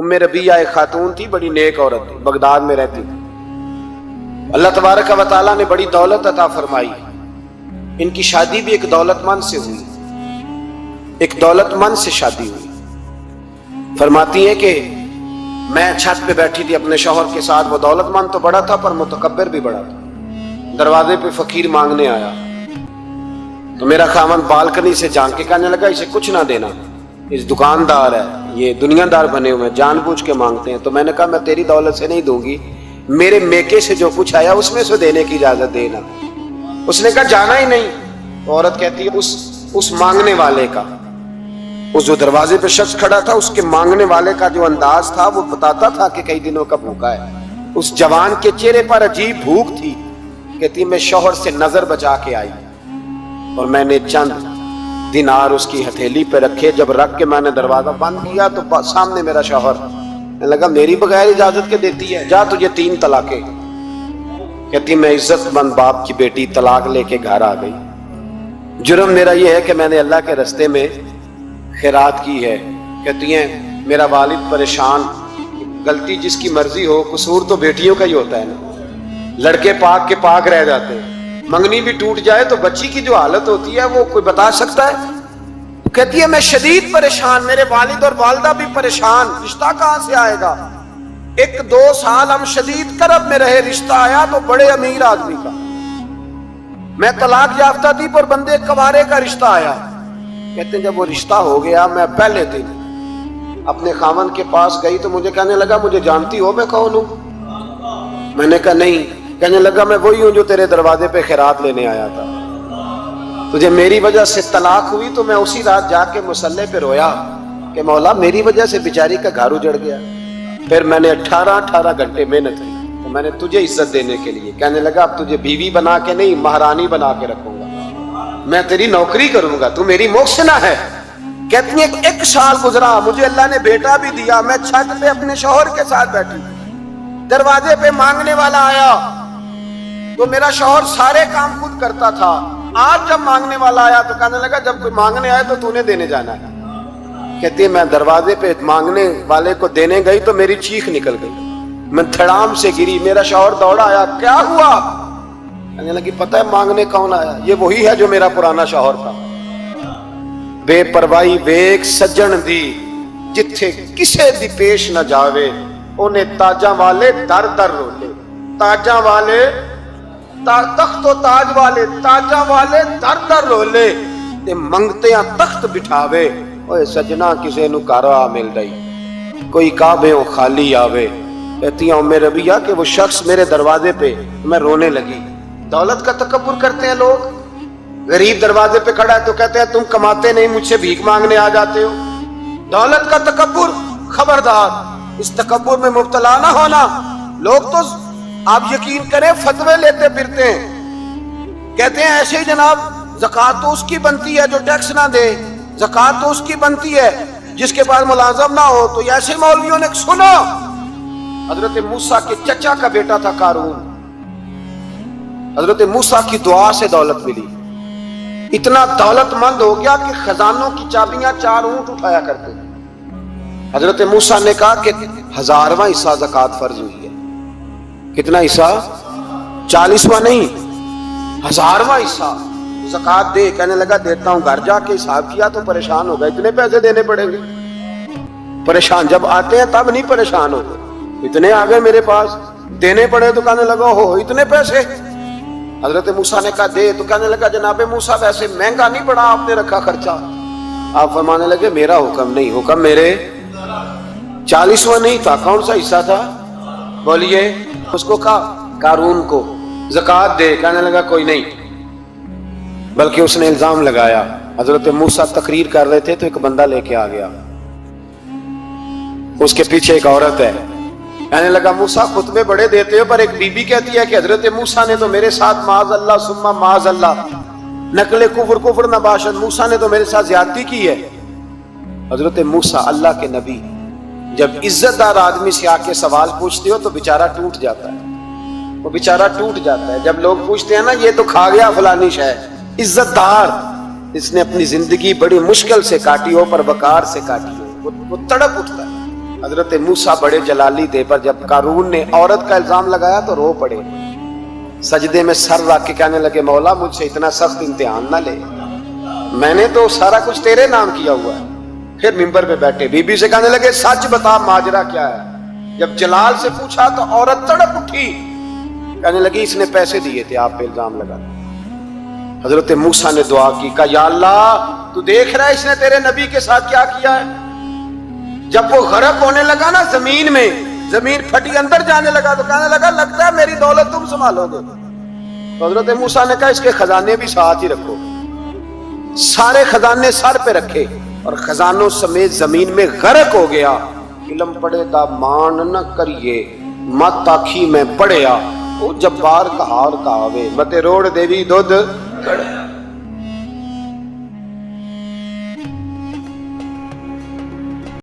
रबिया एक खातून थी, बड़ी नेक औरत थी, बगदाद में रहती थी। अल्लाह तबारक व तआला ने बड़ी दौलत अता फरमाई। इनकी शादी भी एक दौलतमंद से हुई, एक दौलतमंद से शादी हुई। फरमाती है कि मैं छत पे बैठी थी अपने शौहर के साथ, वो दौलतमंद तो बड़ा था पर मुतकब्बिर भी बड़ा था। दरवाजे पे फकीर मांगने आया तो मेरा खामन बालकनी से झांक के कहने लगा, इसे कुछ ना देना, इस दुकानदार है, ये दुनियादार बने हुए हैं, जानबूझ के मांगते हैं। तो मैंने कहा मैं तेरी दौलत से नहीं दूंगी, मेरे मेके से जो कुछ आया उसमें से देने की इजाजत देना। उसने कहा जाना ही नहीं। तो औरत कहती है उस मांगने वाले का, उस जो दरवाजे पे शख्स खड़ा था, उसके मांगने वाले का जो अंदाज था वो बताता था कि कई दिनों का भूखा है। उस जवान के चेहरे पर अजीब भूख थी। कहती मैं शौहर से नजर बचा के आई और मैंने चंद दिनार उसकी हथेली पे रखे। जब रख के मैंने दरवाजा बंद किया तो सामने मेरा शौहर लगा, मेरी बगैर इजाजत के देती है, जा तुझे 3 तलाके। कहती मैं इज्जतमंद बाप की बेटी तलाक लेके घर आ गई। जुर्म मेरा यह है कि मैंने अल्लाह के रास्ते में खैरात की है। कहती है मेरा वालिद परेशान, गलती जिसकी मर्जी हो, कसूर तो बेटियों का ही होता है ना। लड़के पाक के पाक रह जाते हैं, मंगनी भी टूट जाए तो बच्ची की जो हालत होती है वो कोई बता सकता है। कहती है मैं शदीद परेशान, मेरे वालिद और वालदा भी परेशान, रिश्ता कहां से आएगा। 1-2 साल हम शदीद करब में रहे, रिश्ता आया तो बड़े अमीर आदमी का। मैं तलाक याफ्ता थी पर बंदे कवारे का रिश्ता आया। कहते हैं जब वो रिश्ता हो गया, मैं पहले दिन अपने खामन के पास गई तो मुझे कहने लगा मुझे जानती हो मैं कौन हूं। मैंने कहा नहीं। कहने लगा मैं वही हूं जो तेरे दरवाजे पे खैरात लेने आया था। तुझे मेरी वजह से तलाक हुई तो मैं उसी रात जाके मुसल्ले पे रोया कि मौला मेरी वजह से बेचारी का घर उजड़ गया। फिर मैंने 18 घंटे मेहनत की तो मैंने तुझे इज्जत देने के लिए। कहने लगा अब तुझे बीवी बना के नहीं, महारानी बना के रखूंगा, मैं तेरी नौकरी करूंगा, तू मेरी मोहसिना है। कहती है 1 साल गुजरा, मुझे अल्लाह ने बेटा भी दिया। मैं छत पे अपने शौहर के साथ बैठी, दरवाजे पे मांगने वाला आया तो मेरा शौहर सारे काम खुद करता था। आज जब मांगने वाला आया तो कहने लगा जब कोई मांगने आए तो तूने देने जाना है। कहती है मैं दरवाजे पे मांगने वाले को देने गई तो मेरी चीख निकल गई, मैं धड़ाम से गिरी। मेरा शौहर दौड़ा आया, क्या हुआ। कहने लगी पता है मांगने कौन आया, ये वही है जो मेरा पुराना शौहर था। बेपरवाही वेख सज्जन दी, जिथे किसे दी पेश न जावे, उन्हें ताजा वाले दर दर रोले। ताजा वाले तख्त ताज वाले, ताजा वाले दर दर रोले, ते मंगते तख्त बिठावे। ओए सजना किसे नु घर आ मिल रही, कोई काबे खाली आवे। कहती हूं मेरे रबिया कि वो शख्स मेरे दरवाजे पे, मैं रोने लगी। दौलत का तकब्बुर करते हैं लोग। गरीब दरवाजे पे खड़ा है तो कहते हैं तुम कमाते नहीं, मुझसे भीख मांगने आ जाते हो। दौलत का तकब्बुर, खबरदार इस तकब्बुर में मुब्तला ना होना। लोग तो आप यकीन करें फतवे लेते फिरते हैं, कहते हैं ऐसे ही जनाब ज़कात तो उसकी बनती है जो टैक्स ना दे, ज़कात तो उसकी बनती है जिसके पास मुलाजम ना हो। तो ऐसे मौलवियों ने सुनो, हजरत मूसा के चचा का बेटा था कारून, हजरत मूसा की दुआ से दौलत मिली। इतना दौलतमंद हो गया कि खजानों की चाबियां 4 ऊंट उठाया करते थे। हजरत मूसा ने कहा कि 1000वां हिस्सा ज़कात फर्ज हुई है। कितना हिस्सा? 40वां नहीं, 1000वां हिस्सा ज़कात दे। कहने लगा देता हूं। घर जाके हिसाब किया तो परेशान हो गए, इतने पैसे देने पड़ेंगे। परेशान जब आते हैं तब नहीं परेशान होते, इतने आ गए मेरे पास, देने पड़े तो कहने लगा हो इतने पैसे। हजरत मूसा ने कहा दे, तो कहने लगा जनाबे मूसा वैसे महंगा नहीं पड़ा आपने रखा खर्चा। आप फरमाने लगे मेरा हुक्म नहीं, हुक्म मेरे 40वां नहीं था। कौन सा हिस्सा था बोलिए। उसको कहा कारून को ज़कात दे, कहने लगा कोई नहीं। बल्कि उसने इल्जाम लगाया, हजरत मूसा तकरीर कर रहे थे तो एक बंदा लेके आ गया, उसके पीछे एक औरत है। कहने लगा मूसा खुतबे बड़े देते हो, पर एक बीबी कहती है कि हजरत मूसा ने तो मेरे साथ माज अल्लाह सुम्मा माज अल्लाह नकले कुफर नबाशत, मूसा ने तो मेरे साथ ज्यादती की है। हजरत मूसा अल्लाह के नबी जब इज्जतदार आदमी से आके सवाल पूछते हो तो बेचारा टूट जाता है, वो बेचारा टूट जाता है। जब लोग पूछते हैं ना ये तो खा गया फलानी शय, इज्जतदार, इसने अपनी जिंदगी बड़ी मुश्किल से काटी हो पर वकार से काटी हो, वो तड़प उठता है। حضرت موسیٰ بڑے جلالی تھے، پر جب قارون نے عورت کا الزام لگایا تو رو پڑے، سجدے میں سر رکھ کے کہنے لگے مولا مجھ سے اتنا سخت امتحان نہ لے، میں نے تو سارا کچھ تیرے نام کیا ہوا ہے۔ پھر ممبر پہ بیٹھے بی بی سے کہنے لگے سچ بتا ماجرا کیا ہے۔ جب جلال سے پوچھا تو عورت تڑپ اٹھی، کہنے لگی اس نے پیسے دیے تھے آپ پہ الزام لگا۔ حضرت موسیٰ نے دعا کی، کہا یا اللہ تو دیکھ رہا ہے اس نے تیرے نبی کے ساتھ کیا کیا ہے۔ جب وہ غرق ہونے لگا نا زمین میں، زمین پھٹی اندر جانے لگا تو کہنے لگا لگتا ہے میری دولت تم سنبھالو گے۔ تو حضرت موسیٰ نے کہا اس کے خزانے بھی ساتھ ہی رکھو۔ سارے خزانے سر پہ رکھے اور خزانوں سمیت زمین میں غرق ہو گیا۔ علم پڑے دا مان نہ کریے مت آکھی میں پڑھیا، وہ جبار کہار کہاوے متے روڑ دیوی دودھ